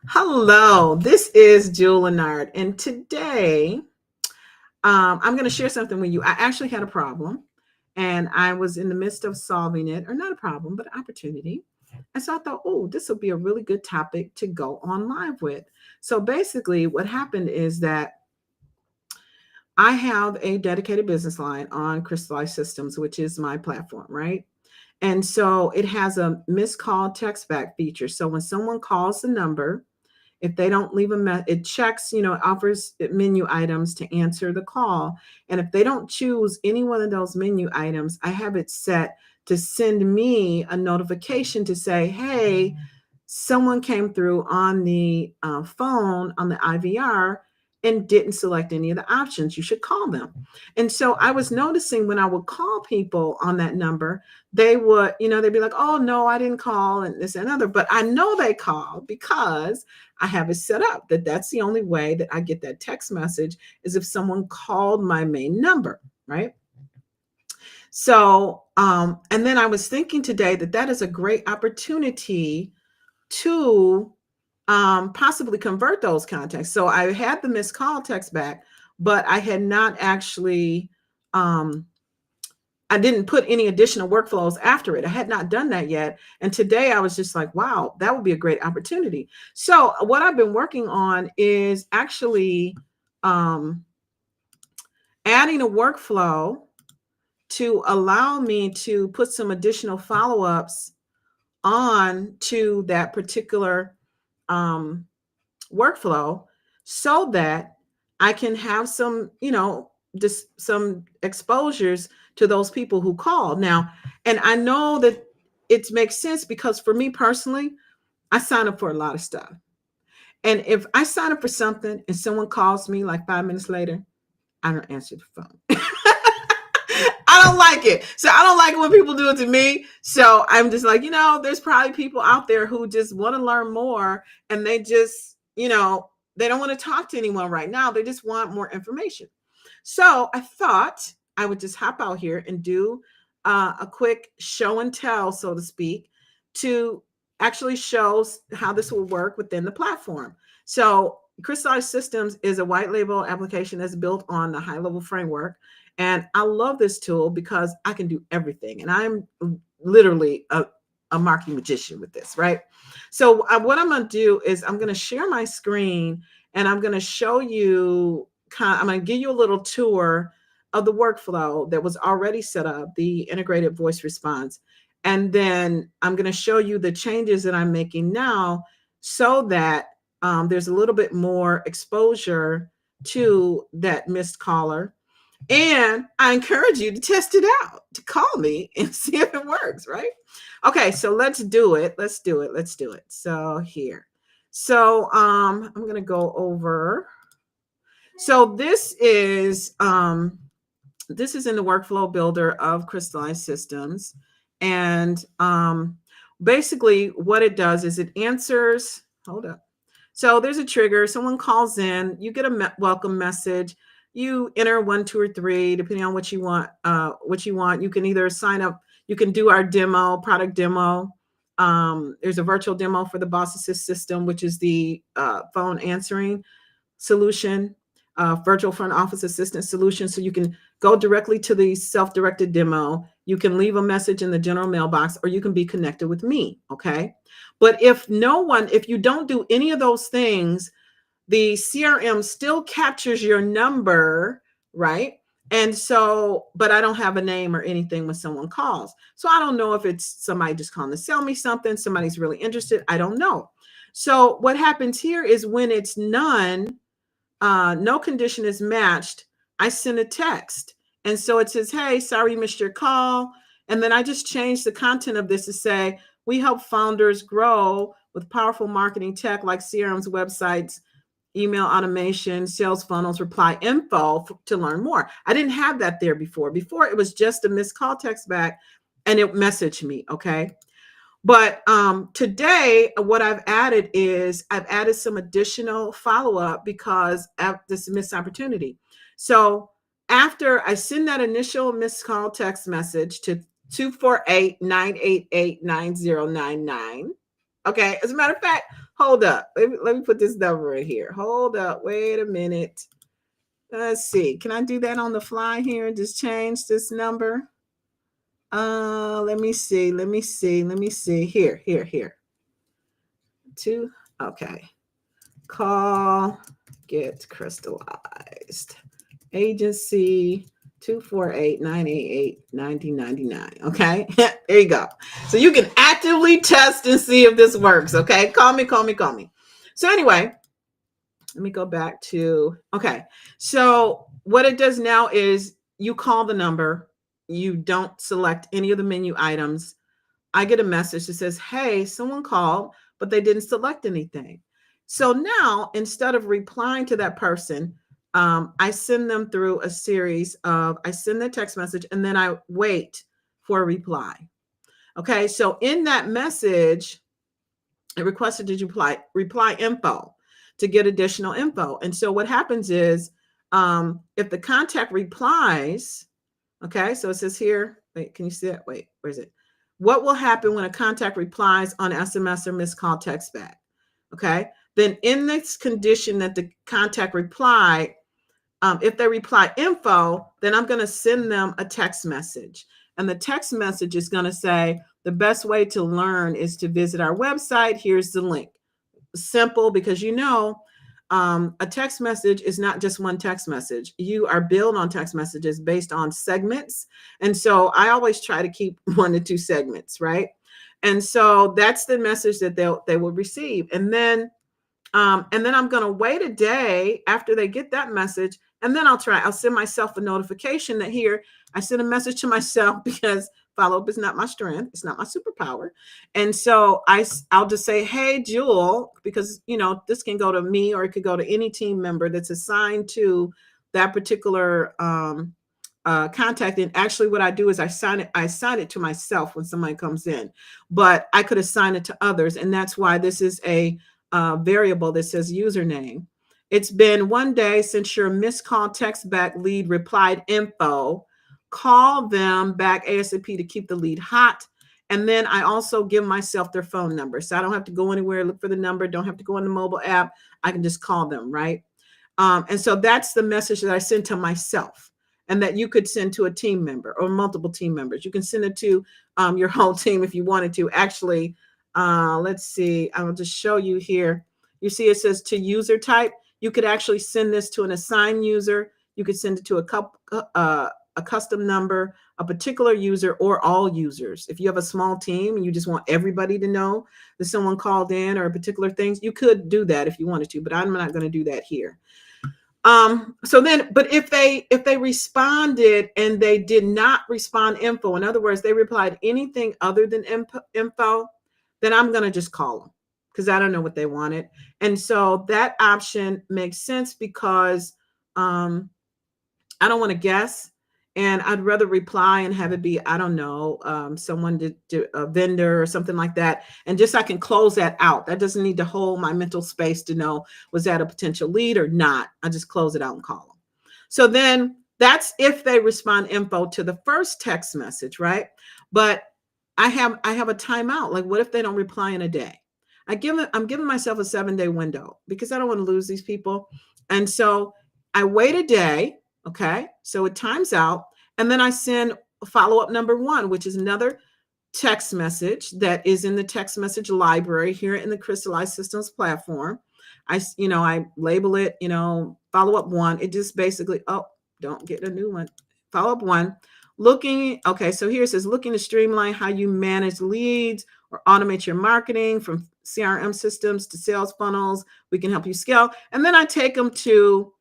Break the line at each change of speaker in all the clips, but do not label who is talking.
Hello, this is Jewel Lennard, and today I'm going to share something with you. I actually had a problem, and I was in the midst of solving it, or not a problem, but an opportunity. And so I thought, oh, this will be a really good topic to go on live with. So basically, what happened is that I have a dedicated business line on Crystallized Systems, which is my platform, right? And so it has a missed call text back feature. So when someone calls the number, if they don't leave a message, it checks, it offers menu items to answer the call. And if they don't choose any one of those menu items, I have it set to send me a notification to say, hey, someone came through on the phone on the IVR and didn't select any of the options. You should call them. And so I was noticing when I would call people on that number, they would, they'd be like, oh, no, I didn't call and this and other. But I know they called because I have it set up that that's the only way that I get that text message is if someone called my main number, right? So, and then I was thinking today that that is a great opportunity to possibly convert those contacts. So I had the missed call text back, but I had not actually, I didn't put any additional workflows after it. I had not done that yet. And today I was just like, wow, that would be a great opportunity. So what I've been working on is actually um, adding a workflow to allow me to put some additional follow-ups on to that particular um, workflow so that I can have some, just some exposures to those people who call now. And I know that it makes sense because for me personally, I sign up for a lot of stuff. And if I sign up for something and someone calls me like 5 minutes later, I don't answer the phone. I don't like it. So I don't like it when people do it to me. So I'm just like, there's probably people out there who just want to learn more and they just, they don't want to talk to anyone right now. They just want more information. So I thought I would just hop out here and do a quick show and tell, so to speak, to actually show how this will work within the platform. So Crystallized Systems is a white label application that's built on the high level framework. And I love this tool because I can do everything. And I'm literally a marketing magician with this, right? So what I'm going to do is I'm going to share my screen and I'm going to show you, I'm going to give you a little tour of the workflow that was already set up, the integrated voice response. And then I'm going to show you the changes that I'm making now so that there's a little bit more exposure to that missed caller. And I encourage you to test it out, to call me and see if it works, right? Okay, so let's do it. Let's do it. Let's do it. So here. So I'm going to go over. So this is in the workflow builder of Crystallized Systems. And basically what it does is it answers, hold up. So there's a trigger, someone calls in, you get a welcome message. You enter 1, 2, or 3, depending on what you want. You can either sign up, you can do our demo, product demo. There's a virtual demo for the Boss Assist system, which is the phone answering solution, virtual front office assistant solution. So you can go directly to the self-directed demo. You can leave a message in the general mailbox, or you can be connected with me, okay? But if you don't do any of those things, the CRM still captures your number, right? And so, but I don't have a name or anything when someone calls. So I don't know if it's somebody just calling to sell me something, somebody's really interested. I don't know. So what happens here is when it's none, no condition is matched, I send a text. And so it says, hey, sorry, missed your call. And then I just changed the content of this to say, we help founders grow with powerful marketing tech like CRMs, websites, email automation, sales funnels, reply info to learn more. I didn't have that there before. Before it was just a missed call text back and it messaged me, okay? But today, what I've added is I've added some additional follow-up because of this missed opportunity. So after I send that initial missed call text message to 248-988-9099, okay, as a matter of fact, hold up. Let me put this number in here. Hold up. Wait a minute. Let's see. Can I do that on the fly here and just change this number? Let me see. Let me see. Let me see. Here. Two. Okay. Call, get crystallized. Agency 248-988-9099. Okay. There you go. So you can actively test and see if this works. Okay. Call me. So anyway, let me go back to, okay. So what it does now is you call the number, you don't select any of the menu items. I get a message that says, hey, someone called, but they didn't select anything. So now instead of replying to that person, I send them through a series of, I send the text message and then I wait for a reply. Okay. So in that message, it requested that you reply info to get additional info. And so what happens is, if the contact replies, okay, so it says here, wait, can you see that? Wait, where is it? What will happen when a contact replies on SMS or missed call text back? Okay, then in this condition that the contact replied, if they reply info, then I'm going to send them a text message. And the text message is going to say, the best way to learn is to visit our website. Here's the link. Simple, because a text message is not just one text message. You are billed on text messages based on segments. And so I always try to keep 1 to 2 segments, right? And so that's the message that they will receive. And then I'm going to wait a day after they get that message. And then I'll send myself a notification that here, I send a message to myself because follow-up is not my strength. It's not my superpower. And so I'll just say, hey, Jewel, because, this can go to me or it could go to any team member that's assigned to that particular contact. And actually what I do is I assign it to myself when somebody comes in, but I could assign it to others. And that's why this is a variable that says username. It's been 1 day since your missed call text back lead replied info. Call them back ASAP to keep the lead hot. And then I also give myself their phone number. So I don't have to go anywhere, look for the number, don't have to go in the mobile app. I can just call them, right? And so that's the message that I send to myself and that you could send to a team member or multiple team members. You can send it to your whole team if you wanted to. Actually, let's see, I will just show you here. You see it says to user type. You could actually send this to an assigned user. You could send it to a custom number, a particular user, or all users. If you have a small team and you just want everybody to know that someone called in or particular things, you could do that if you wanted to, but I'm not going to do that here. So then, but if they responded and they did not respond info, in other words, they replied anything other than info, then I'm going to just call them because I don't know what they wanted. And so that option makes sense because I don't want to guess. And I'd rather reply and have it be, I don't know, someone to a vendor or something like that. And just I can close that out. That doesn't need to hold my mental space to know, was that a potential lead or not? I just close it out and call them. So then that's if they respond info to the first text message, right? But I have a timeout. Like, what if they don't reply in a day? I'm giving myself a 7-day window because I don't want to lose these people. And so I wait a day. Okay, so it times out, and then I send follow-up number 1, which is another text message that is in the text message library here in the Crystallized Systems platform. I label it, follow-up 1. It just basically, don't get a new one. Follow-up 1, okay, so here it says, looking to streamline how you manage leads or automate your marketing from CRM systems to sales funnels. We can help you scale. And then I take them to,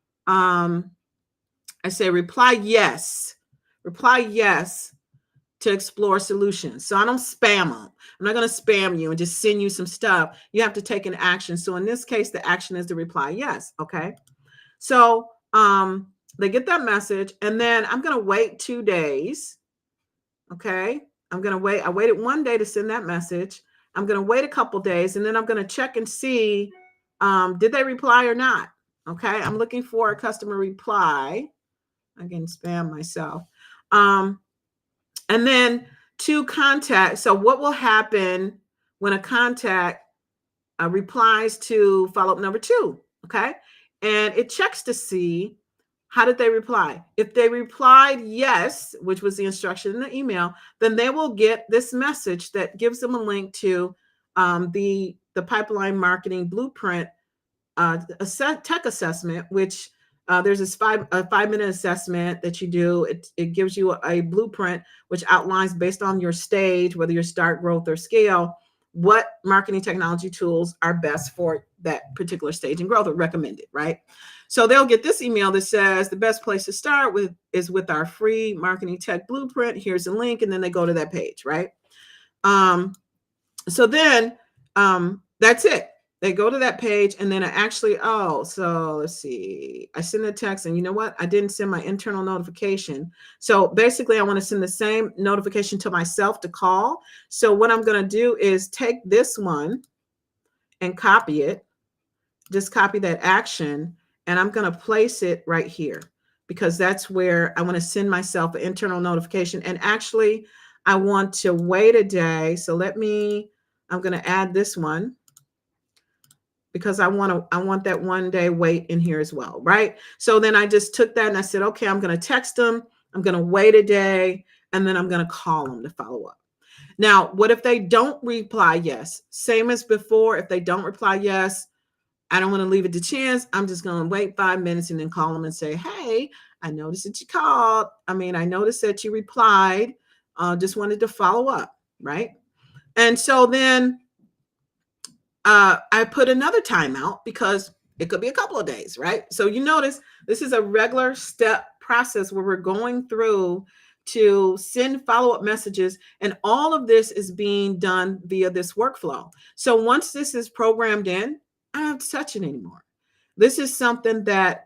I say, reply yes to explore solutions. So I don't spam them. I'm not going to spam you and just send you some stuff. You have to take an action. So in this case, the action is to reply yes. Okay. So they get that message and then I'm going to wait 2 days. Okay. I waited 1 day to send that message. I'm going to wait a couple days and then I'm going to check and see, did they reply or not? Okay. I'm looking for a customer reply. I can spam myself. And then to contact. So what will happen when a contact replies to follow-up number 2. Okay. And it checks to see how did they reply. If they replied yes, which was the instruction in the email, then they will get this message that gives them a link to the pipeline marketing blueprint tech assessment, which there's this 5-minute assessment that you do. It gives you a blueprint which outlines, based on your stage, whether you're start, growth, or scale, what marketing technology tools are best for that particular stage and growth, or recommended, right? So they'll get this email that says the best place to start with is with our free marketing tech blueprint. Here's a link, and then they go to that page, right? So then that's it. They go to that page, and then so let's see. I send a text, and you know what? I didn't send my internal notification. So basically, I want to send the same notification to myself to call. So what I'm going to do is take this one and copy it. Just copy that action, and I'm going to place it right here, because that's where I want to send myself an internal notification. And actually, I want to wait a day. So I'm going to add this one, because I want that 1 day wait in here as well, right? So then I just took that and I said, okay, I'm going to text them. I'm going to wait a day, and then I'm going to call them to follow up. Now, what if they don't reply yes? Same as before. If they don't reply yes, I don't want to leave it to chance. I'm just going to wait 5 minutes and then call them and say, hey, I noticed that you called. I noticed that you replied. Just wanted to follow up, right? And so then I put another timeout, because it could be a couple of days, right? So you notice this is a regular step process where we're going through to send follow-up messages, and all of this is being done via this workflow. So once this is programmed in, I don't have to touch it anymore. This is something that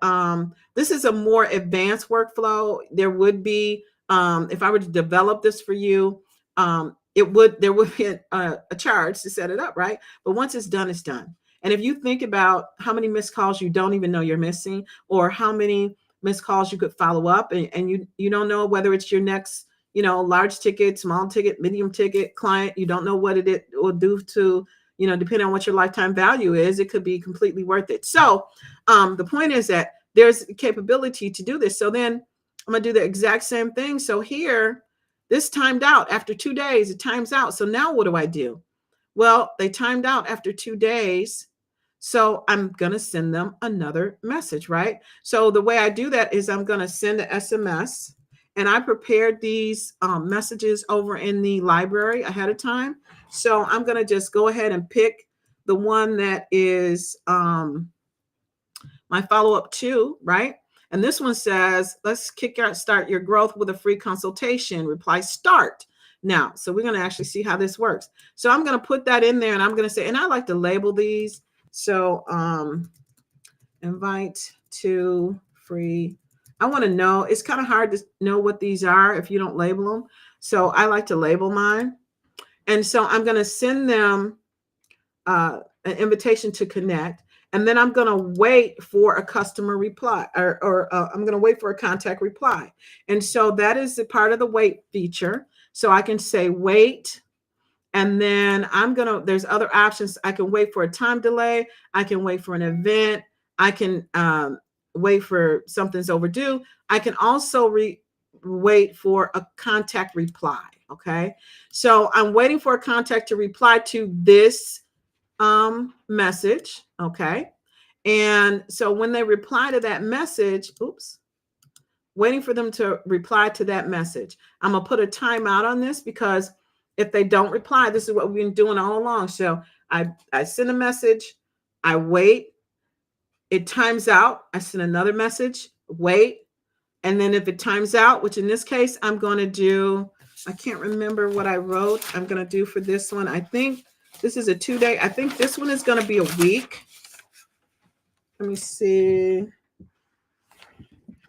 this is a more advanced workflow. There would be, if I were to develop this for you, there would be a charge to set it up, right? But once it's done, it's done. And if you think about how many missed calls you don't even know you're missing, or how many missed calls you could follow up, and you don't know whether it's your next, large ticket, small ticket, medium ticket client, you don't know what it will do to, depending on what your lifetime value is, it could be completely worth it. So the point is that there's capability to do this. So then I'm going to do the exact same thing. So here, this timed out after 2 days, it times out. So now what do I do? Well, they timed out after 2 days. So I'm going to send them another message, right? So the way I do that is I'm going to send an SMS, and I prepared these messages over in the library ahead of time. So I'm going to just go ahead and pick the one that is my follow-up 2, right? And this one says, let's start your growth with a free consultation. Reply start now. So we're going to actually see how this works. So I'm going to put that in there, and I'm going to say, and I like to label these. So invite to free. I want to know, it's kind of hard to know what these are if you don't label them. So I like to label mine. And so I'm going to send them an invitation to connect. And then I'm going to wait for a customer reply, or I'm going to wait for a contact reply. And so that is the part of the wait feature. So I can say wait. And then there's other options. I can wait for a time delay. I can wait for an event. I can wait for something's overdue. I can also wait for a contact reply. Okay. So I'm waiting for a contact to reply to this message. Okay. And so when they reply to that message, waiting for them to reply to that message, I'm going to put a timeout on this, because if they don't reply, this is what we've been doing all along. So I send a message, I wait, it times out, I send another message, wait. And then if it times out, which in this case, I'm going to do, I can't remember what I wrote. I'm going to do for this one. I think this is a 2-day. I think this one is going to be a week. Let me see.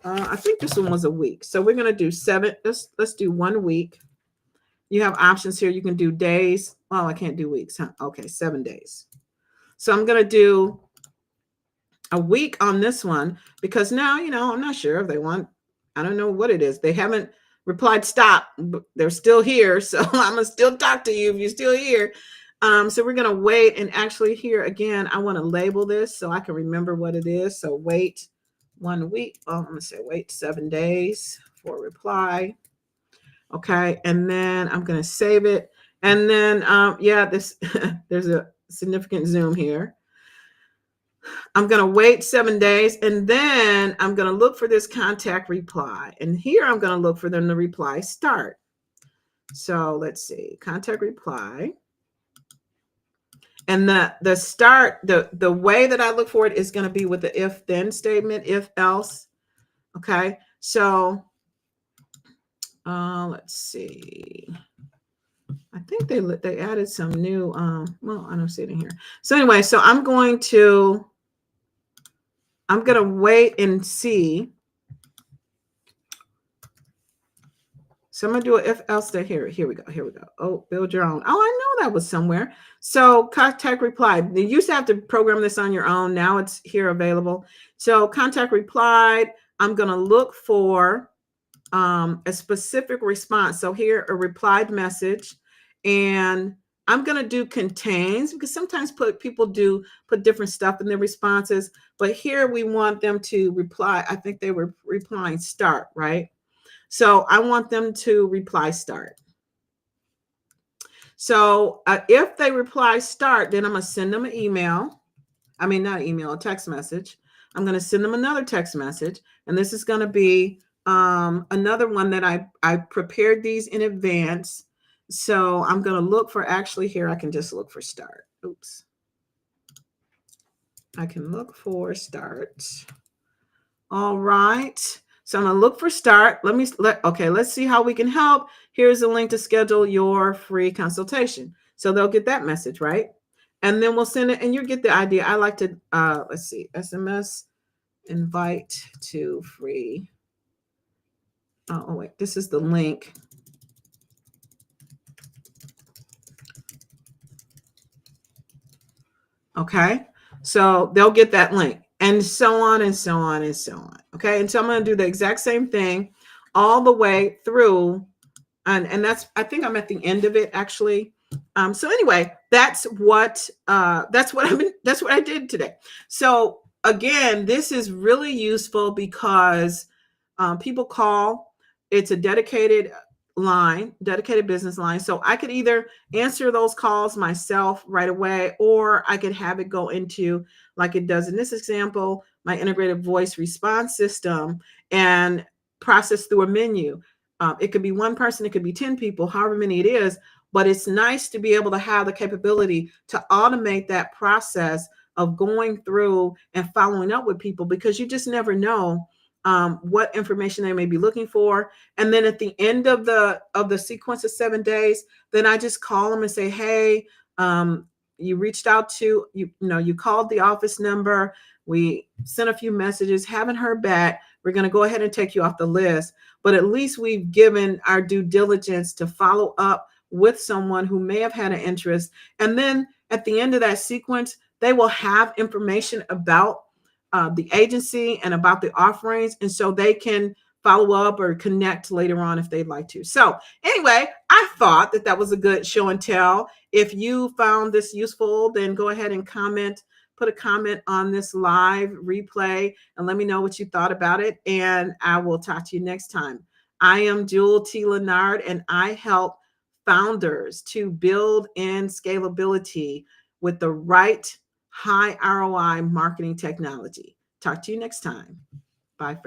I think this one was a week. So we're going to do 7. Let's do 1 week. You have options here. You can do days. Oh, I can't do weeks. Huh? Okay, 7 days. So I'm going to do a week on this one, because now, I'm not sure if they want, I don't know what it is. They haven't replied stop. They're still here. So I'm going to still talk to you if you're still here. So we're going to wait. And actually here again, I want to label this so I can remember what it is. So wait 1 week. Oh, I'm going to say wait 7 days for reply. Okay. And then I'm going to save it. And then, yeah, this, there's a significant zoom here. I'm going to wait 7 days, and then I'm going to look for this contact reply. And here I'm going to look for them to reply start. So let's see, contact reply. And the start, the way that I look for it is going to be with the if then statement, if else. Okay. So let's see. I think they added some new, well, I don't see it in here. So anyway, so I'm going to wait and see. So I'm going to do an if else there. Here we go. Here we go. Oh, build your own. Oh, I know that was somewhere. So contact reply. You used to have to program this on your own. Now it's here available. So contact replied. I'm going to look for a specific response. So here, a replied message. And I'm going to do contains, because sometimes people put different stuff in their responses. But here we want them to reply. I think they were replying start, right? So I want them to reply start. So if they reply start, then I'm going to send them an email. I mean, not email, a text message. I'm going to send them another text message. And this is going to be another one that I prepared these in advance. So I'm going to look for, actually here, I can just look for start. Oops. I can look for start. All right. So I'm going to look for start. Let's see how we can help. Here's a link to schedule your free consultation. So they'll get that message, right? And then we'll send it, and you get the idea. I like to, let's see, SMS invite to free. Oh, wait, this is the link. Okay. So they'll get that link, and so on and so on and so on. Okay. And so I'm going to do the exact same thing all the way through. And that's, I think I'm at the end of it actually. So anyway, that's what I did today. So again, this is really useful because people call. It's a dedicated business line. So I could either answer those calls myself right away, or I could have it go into, like it does in this example, my integrated voice response system, and process through a menu. It could be one person, it could be 10 people, however many it is. But it's nice to be able to have the capability to automate that process of going through and following up with people, because you just never know what information they may be looking for. And then at the end of the sequence of 7 days, then I just call them and say, hey, you reached out to, you called the office number. We sent a few messages, haven't heard back. We're going to go ahead and take you off the list. But at least we've given our due diligence to follow up with someone who may have had an interest. And then at the end of that sequence, they will have information about the agency and about the offerings. And so they can follow up or connect later on if they'd like to. So anyway, I thought that was a good show and tell. If you found this useful, then go ahead and put a comment on this live replay and let me know what you thought about it. And I will talk to you next time. I am Jewel T. Lennard, and I help founders to build in scalability with the right high ROI marketing technology. Talk to you next time. Bye.